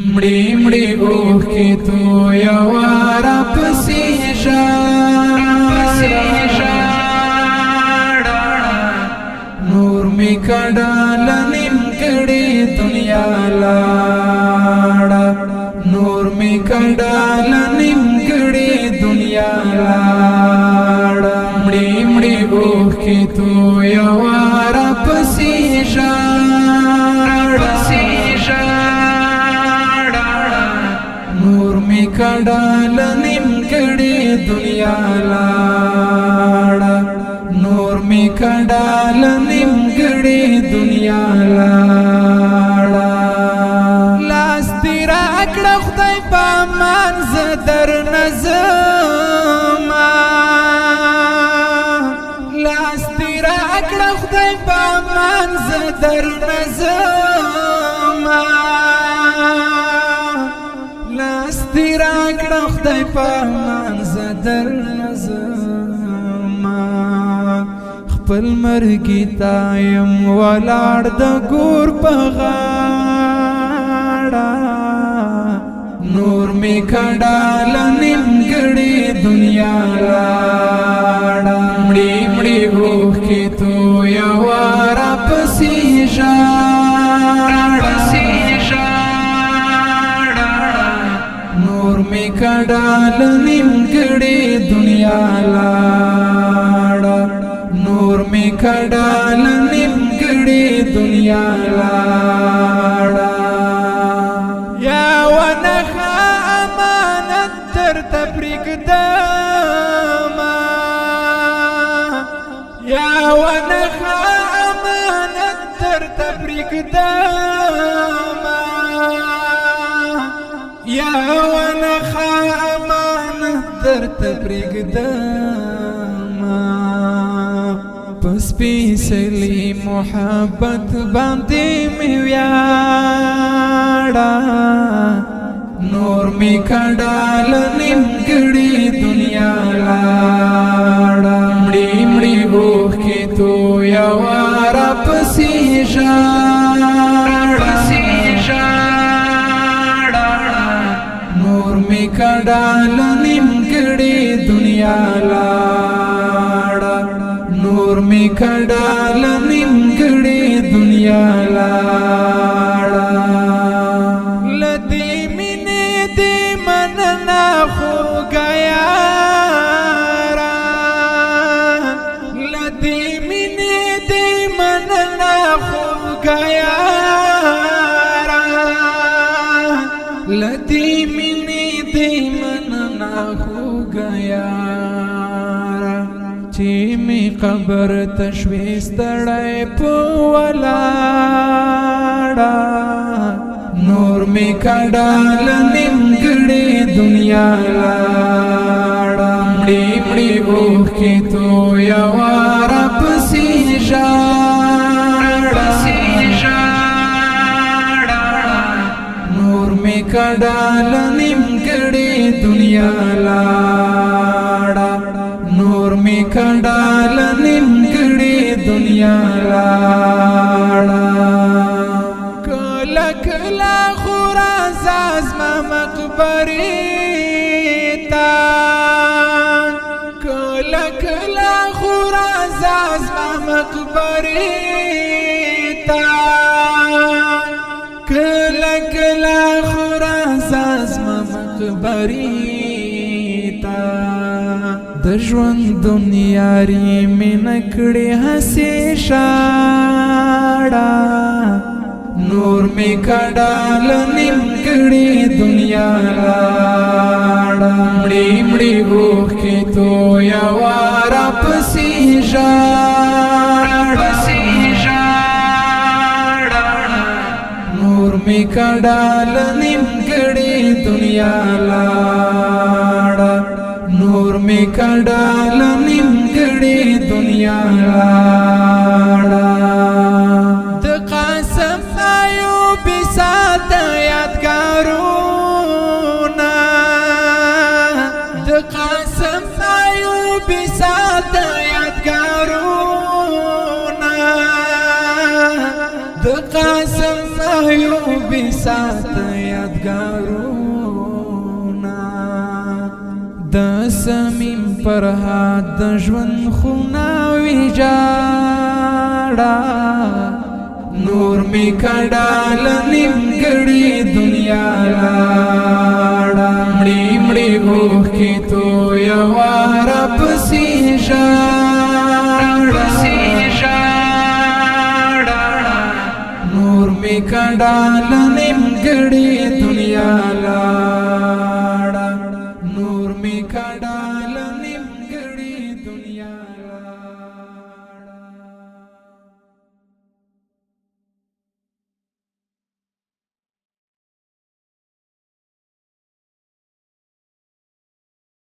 مړی مړی اوخ کی تو یوارا پسی شاړه نور می کډال نیم کړي دنیا لاړه نور می کډال نیم کړي دنیا لاړه مړی مړی اوخ کی تو یوارا پسی کډال نیم کړي دنیا لاړه نور می کډال نیم کړي دنیا لاړه لاس دې راکړه خدای په امان زه در نظم لاس دې راکړه خدای په امان زه در نظم تیرا کړه خدای په امان زه در نظم خپل مرګي تا یم ولاړ د ګور په غاړه نور می کډال نیم کړي دنیا لاړه مړی مړی اوخ کی تو یوارا پسی می کډال نیم کړي دنیا لاړه نور می کډال نیم کړي دنیا لاړه یا ونخا امانت درته پرېږدم یا ونخا امانت درته پرېږدم یا ونخا امانت درته پرېږدم په سپېڅلي محبت باندې مې ویاړه نور مې کډال نیم کړي دنیا لاړه مړی مړی اوخ کی تو یوارا پسې می کډال نیم کړي دنیا لاړه نور می کډال نیم کړي دنیا لاړه لدی مینې دې مننا خو ګیارا لدی مینې دې مننا خو ګیارا لدی ہو گیا چی می قبر تشویس تڑای پو ولاڑا نور می کډال نیم کړي دنیا لاړه مړی مړی اوخ کی تو یوارا پسی نور می کډال نیم کړي دنیا لاړه نور می کډال نیم کړي دنیا لاړه کله کله خورا زما مقبرې تا کله کله خورا زما مقبرې تا کله کله خورا زما مقبرې تا د ژوند دنیاري مې نکړې هسې شاړه نور مې کډال نیم کړي دنیا لاړه مړی مړی اوخ کی تو یوارا پسې نور می کډال نیم کړي دنیا لاړه نور می کډال نیم کړي دنیا لاړه د قاسم ایوب سات یادګارونه د قاسم ایوب سات یادګارونه د قاسم ایوب سات یادګارونه یادګارونا د سمیم پر هات د ژوند خونا ویجاړه نور می کډال نیمګړی دنیا لاړه مړی مړی اوخ کی تو یوار پسې ژاړه نور می کډال نیمګړی دنیا لاړه نور می کډال نیمګړی دنیا لاړه